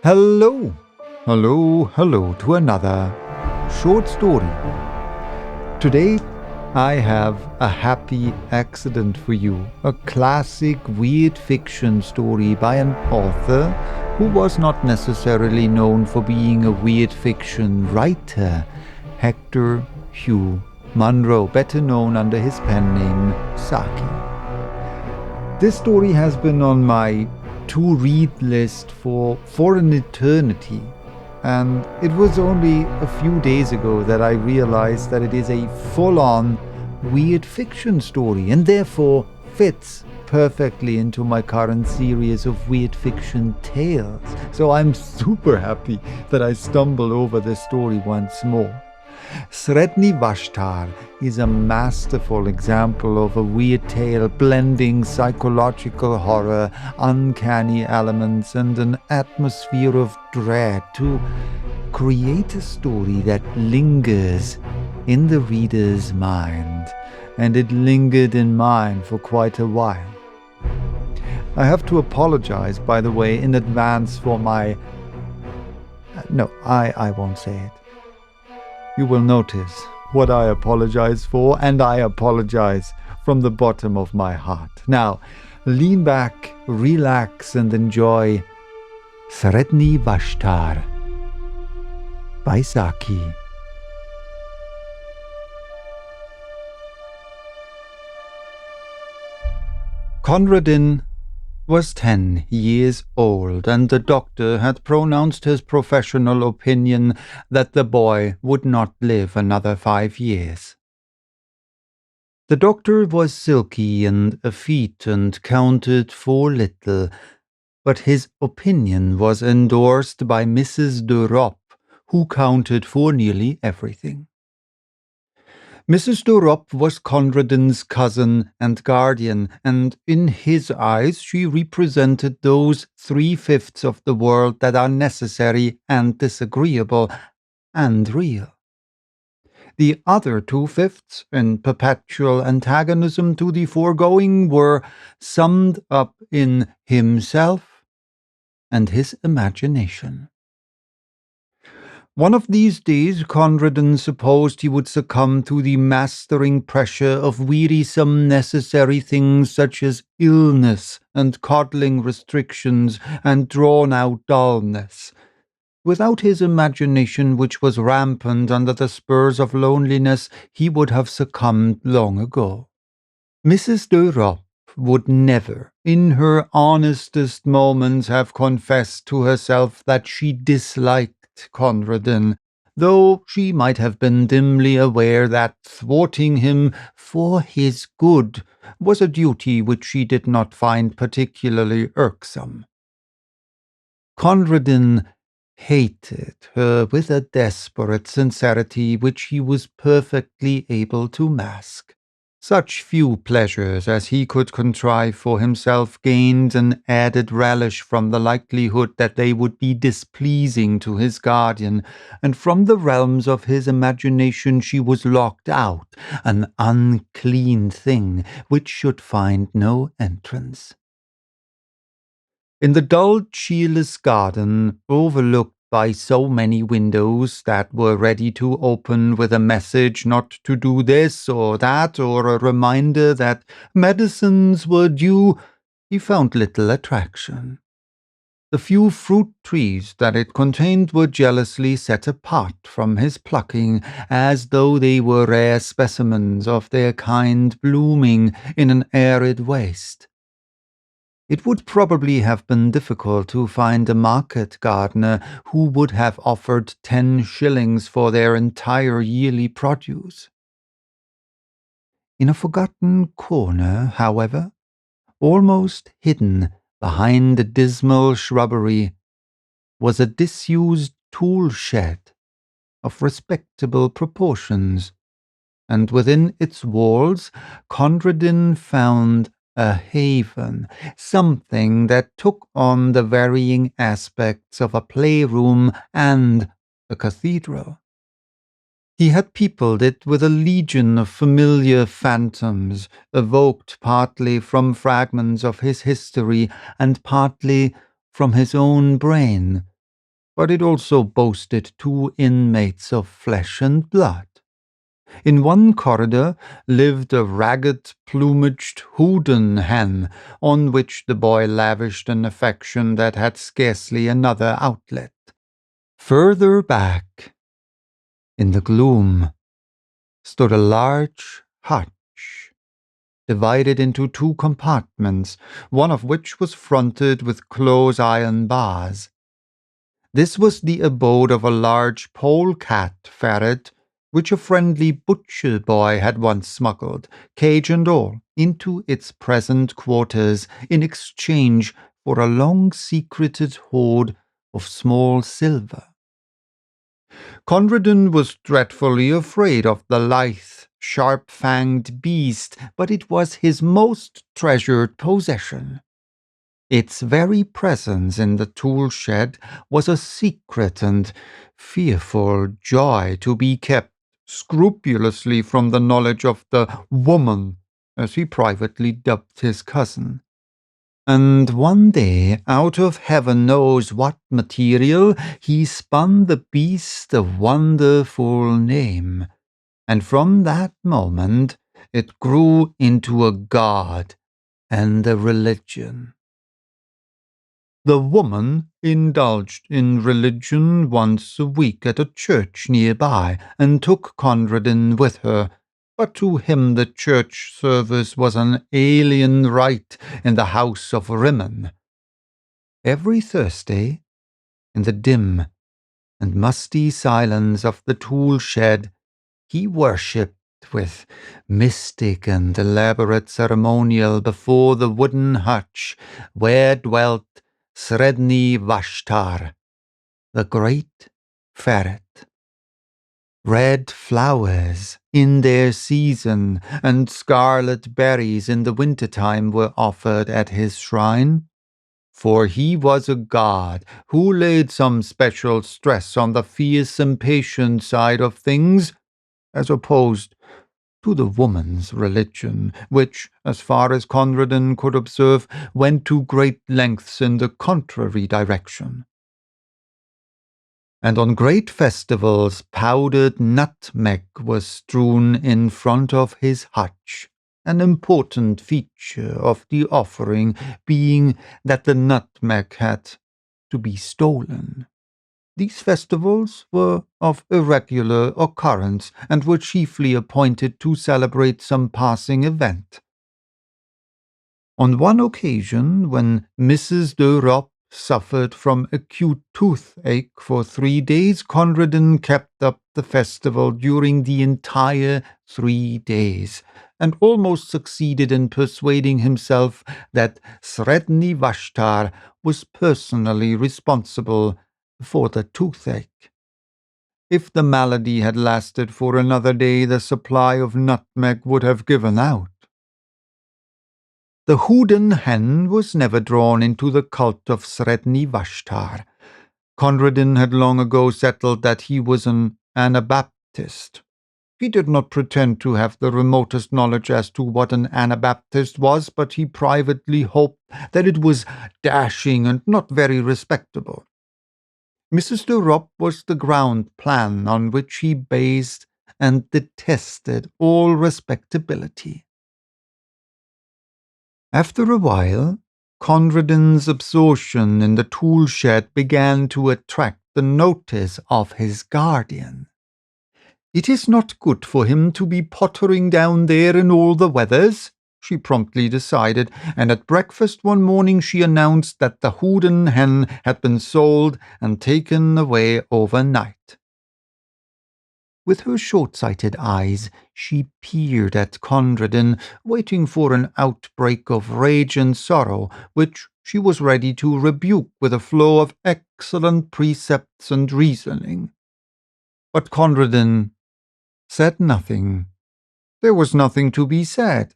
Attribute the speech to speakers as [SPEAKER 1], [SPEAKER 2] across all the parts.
[SPEAKER 1] Hello, hello to another short story. Today, I have a happy accident for you, a classic weird fiction story by an author who was not necessarily known for being a weird fiction writer, Hector Hugh Munro, better known under his pen name Saki. This story has been on my to-read list for an eternity, and it was only a few days ago that I realized that it is a full-on weird fiction story and therefore fits perfectly into my current series of weird fiction tales. So I'm super happy that I stumbled over this story once more. Sredni Vashtar is a masterful example of a weird tale blending psychological horror, uncanny elements, and an atmosphere of dread to create a story that lingers in the reader's mind. And it lingered in mine for quite a while. I have to apologize, by the way, in advance for my... No, I won't say it. You will notice what I apologize for, and I apologize from the bottom of my heart. Now, lean back, relax, and enjoy Sredni Vashtar by Saki. Conradin was 10 years old, and the doctor had pronounced his professional opinion that the boy would not live another 5 years. The doctor was silky and effete and counted for little, but his opinion was endorsed by Mrs. de Ropp, who counted for nearly everything. Mrs. de Ropp was Conradin's cousin and guardian, and in his eyes she represented those 3/5 of the world that are necessary and disagreeable and real. The other 2/5, in perpetual antagonism to the foregoing, were summed up in himself and his imagination. One of these days, Conradin supposed he would succumb to the mastering pressure of wearisome necessary things such as illness and coddling restrictions and drawn-out dullness. Without his imagination, which was rampant under the spurs of loneliness, he would have succumbed long ago. Mrs. de Ropp would never, in her honestest moments, have confessed to herself that she disliked Conradin, though she might have been dimly aware that thwarting him for his good was a duty which she did not find particularly irksome. Conradin hated her with a desperate sincerity which he was perfectly able to mask. Such few pleasures as he could contrive for himself gained an added relish from the likelihood that they would be displeasing to his guardian, and from the realms of his imagination she was locked out, an unclean thing which should find no entrance. In the dull, cheerless garden, overlooked by so many windows that were ready to open with a message not to do this or that, or a reminder that medicines were due, he found little attraction. The few fruit trees that it contained were jealously set apart from his plucking, as though they were rare specimens of their kind blooming in an arid waste. It would probably have been difficult to find a market gardener who would have offered 10 shillings for their entire yearly produce. In a forgotten corner, however, almost hidden behind a dismal shrubbery, was a disused tool shed of respectable proportions, and within its walls Conradin found a haven, something that took on the varying aspects of a playroom and a cathedral. He had peopled it with a legion of familiar phantoms, evoked partly from fragments of his history and partly from his own brain, but it also boasted 2 inmates of flesh and blood. In one corridor lived a ragged, plumaged Houdan hen, on which the boy lavished an affection that had scarcely another outlet. Further back, in the gloom, stood a large hutch, divided into 2 compartments, one of which was fronted with close iron bars. This was the abode of a large polecat ferret, which a friendly butcher boy had once smuggled, cage and all, into its present quarters in exchange for a long-secreted hoard of small silver. Conradin was dreadfully afraid of the lithe, sharp-fanged beast, but it was his most treasured possession. Its very presence in the tool shed was a secret and fearful joy to be kept scrupulously from the knowledge of the woman, as he privately dubbed his cousin. And one day, out of heaven knows what material, he spun the beast a wonderful name, and from that moment it grew into a god and a religion. The woman indulged in religion once a week at a church nearby, and took Conradin with her, but to him the church service was an alien rite in the house of Rimmon. Every Thursday, in the dim and musty silence of the tool shed, he worshipped with mystic and elaborate ceremonial before the wooden hutch where dwelt Sredni Vashtar, the great ferret. Red flowers in their season and scarlet berries in the winter-time were offered at his shrine, for he was a god who laid some special stress on the fierce impatient side of things, as opposed to the woman's religion, which, as far as Conradin could observe, went to great lengths in the contrary direction. And on great festivals powdered nutmeg was strewn in front of his hutch, an important feature of the offering being that the nutmeg had to be stolen. These festivals were of irregular occurrence, and were chiefly appointed to celebrate some passing event. On one occasion, when Mrs. de Ropp suffered from acute toothache for 3 days, Conradin kept up the festival during the entire 3 days, and almost succeeded in persuading himself that Sredni Vashtar was personally responsible for the toothache. If the malady had lasted for another day, the supply of nutmeg would have given out. The Houdan hen was never drawn into the cult of Sredni Vashtar. Conradin had long ago settled that he was an Anabaptist. He did not pretend to have the remotest knowledge as to what an Anabaptist was, but he privately hoped that it was dashing and not very respectable. Mrs. de Ropp was the ground plan on which he based and detested all respectability. After a while, Conradin's absorption in the tool shed began to attract the notice of his guardian. "It is not good for him to be pottering down there in all the weathers," she promptly decided, and at breakfast one morning she announced that the Houdan hen had been sold and taken away overnight. With her short-sighted eyes, she peered at Conradin, waiting for an outbreak of rage and sorrow, which she was ready to rebuke with a flow of excellent precepts and reasoning. But Conradin said nothing. There was nothing to be said.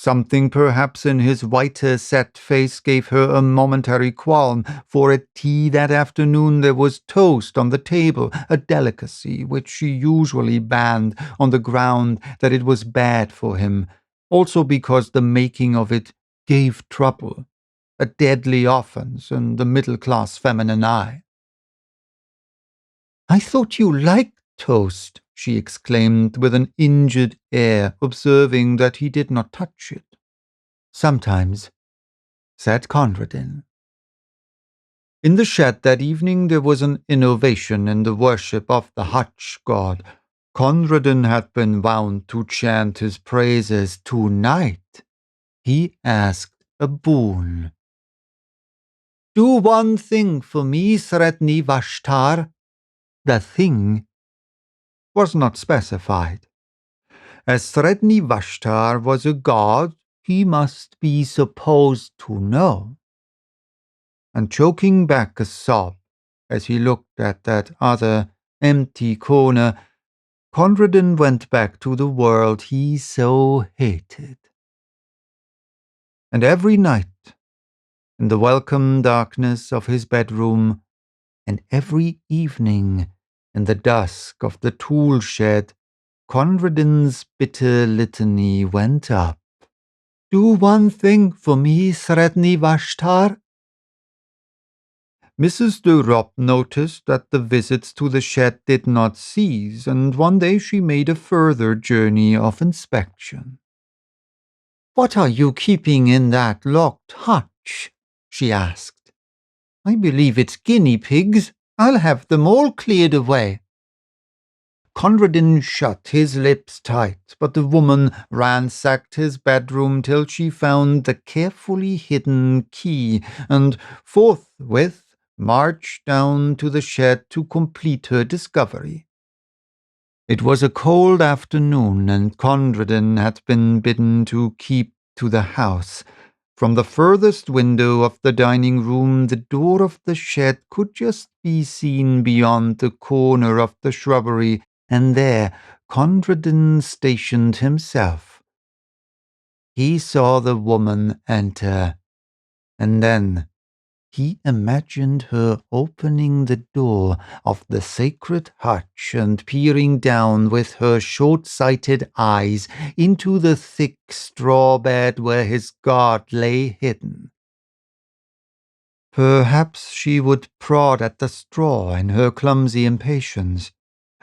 [SPEAKER 1] Something perhaps in his whiter set face gave her a momentary qualm, for at tea that afternoon there was toast on the table, a delicacy which she usually banned on the ground that it was bad for him, also because the making of it gave trouble, a deadly offence in the middle-class feminine eye. "I thought you liked toast," she exclaimed with an injured air, observing that he did not touch it. "Sometimes," said Conradin. In the shed that evening there was an innovation in the worship of the Hutch god. Conradin had been wound to chant his praises. Tonight he asked a boon. "Do one thing for me, Sredni Vashtar." The thing was not specified. As Sredni Vashtar was a god, he must be supposed to know. And choking back a sob as he looked at that other empty corner, Conradin went back to the world he so hated. And every night, in the welcome darkness of his bedroom, and every evening, in the dusk of the tool shed, Conradin's bitter litany went up. "Do one thing for me, Sredni Vashtar." Mrs. de Ropp noticed that the visits to the shed did not cease, and one day she made a further journey of inspection. "What are you keeping in that locked hutch?" she asked. "I believe it's guinea pigs. I'll have them all cleared away." Conradin shut his lips tight, but the woman ransacked his bedroom till she found the carefully hidden key, and forthwith marched down to the shed to complete her discovery. It was a cold afternoon, and Conradin had been bidden to keep to the house. From the furthest window of the dining room, the door of the shed could just be seen beyond the corner of the shrubbery, and there Conradin stationed himself. He saw the woman enter, and then he imagined her opening the door of the sacred hutch and peering down with her short-sighted eyes into the thick straw bed where his god lay hidden. Perhaps she would prod at the straw in her clumsy impatience,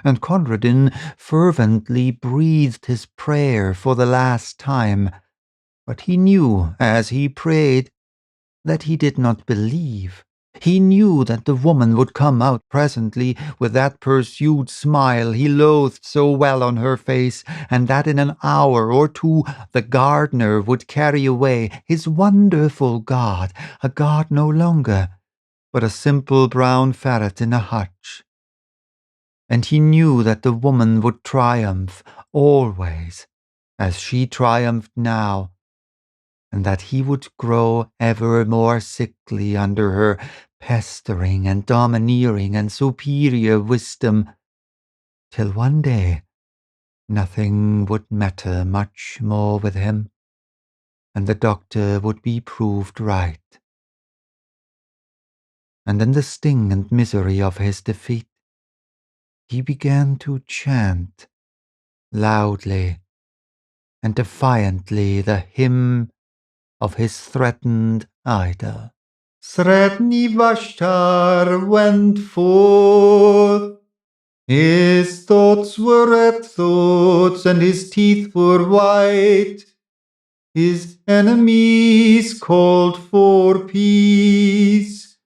[SPEAKER 1] and Conradin fervently breathed his prayer for the last time, but he knew as he prayed that he did not believe. He knew that the woman would come out presently with that pursued smile he loathed so well on her face, and that in an hour or two the gardener would carry away his wonderful god, a god no longer, but a simple brown ferret in a hutch. And he knew that the woman would triumph always, as she triumphed now, and that he would grow ever more sickly under her pestering and domineering and superior wisdom, till one day nothing would matter much more with him, and the doctor would be proved right. And in the sting and misery of his defeat, he began to chant loudly and defiantly the hymn of his threatened idol. Sredni Vashtar went forth. His thoughts were red thoughts, and his teeth were white. His enemies called for peace,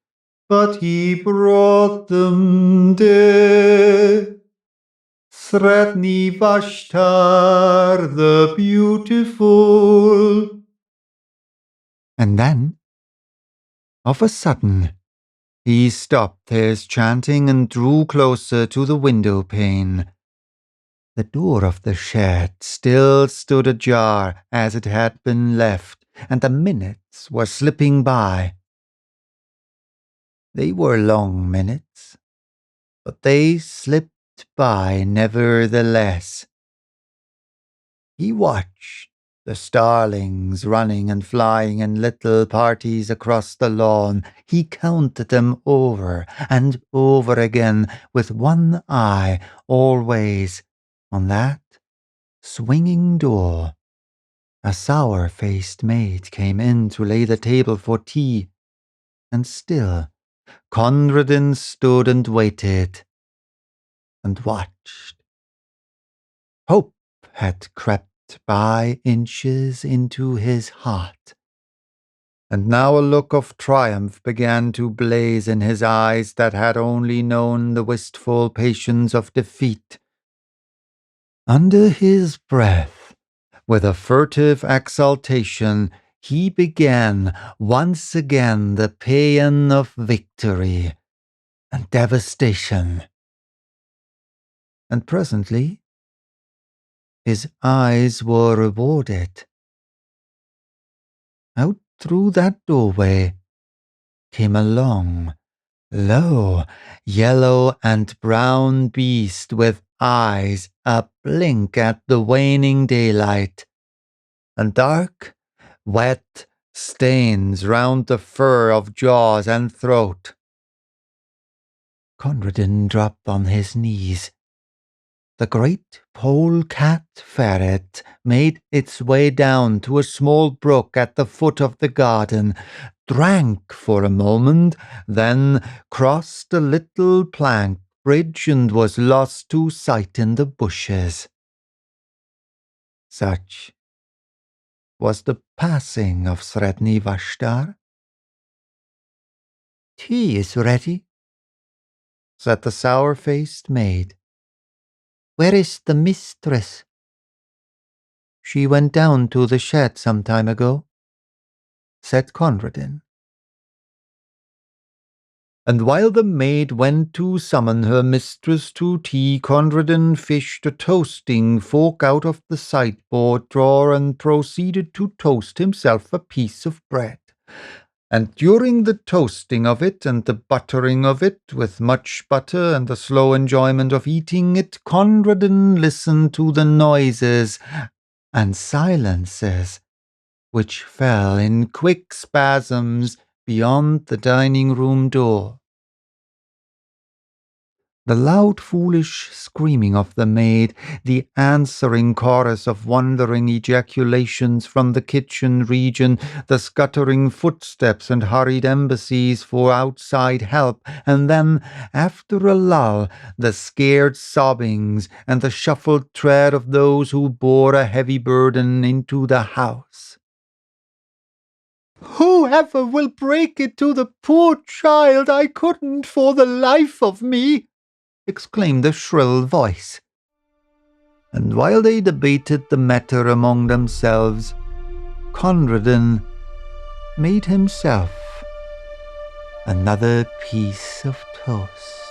[SPEAKER 1] but he brought them death. Sredni Vashtar the beautiful. And then, of a sudden, he stopped his chanting and drew closer to the window pane. The door of the shed still stood ajar as it had been left, and the minutes were slipping by. They were long minutes, but they slipped by nevertheless. He watched the starlings running and flying in little parties across the lawn. He counted them over and over again, with one eye always on that swinging door. A sour-faced maid came in to lay the table for tea, and still Conradin stood and waited. and watched. Hope had crept by inches into his heart, and now a look of triumph began to blaze in his eyes that had only known the wistful patience of defeat. Under his breath, with a furtive exultation, he began once again the paean of victory and devastation. And presently, his eyes were rewarded. Out through that doorway came a long, low, yellow and brown beast with eyes a-blink at the waning daylight, and dark, wet stains round the fur of jaws and throat. Conradin dropped on his knees. The great polecat ferret made its way down to a small brook at the foot of the garden, drank for a moment, then crossed a little plank bridge and was lost to sight in the bushes. Such was the passing of Sredni Vashtar. "Tea is ready," said the sour-faced maid. "Where is the mistress?" "She went down to the shed some time ago," said Conradin. And while the maid went to summon her mistress to tea, Conradin fished a toasting fork out of the sideboard drawer and proceeded to toast himself a piece of bread. And during the toasting of it and the buttering of it, with much butter and the slow enjoyment of eating it, Conradin listened to the noises and silences which fell in quick spasms beyond the dining-room door. The loud foolish screaming of the maid, the answering chorus of wondering ejaculations from the kitchen region, the scuttering footsteps and hurried embassies for outside help, and then, after a lull, the scared sobbings and the shuffled tread of those who bore a heavy burden into the house. "Whoever will break it to the poor child? I couldn't for the life of me!" exclaimed a shrill voice. And while they debated the matter among themselves, Conradin made himself another piece of toast.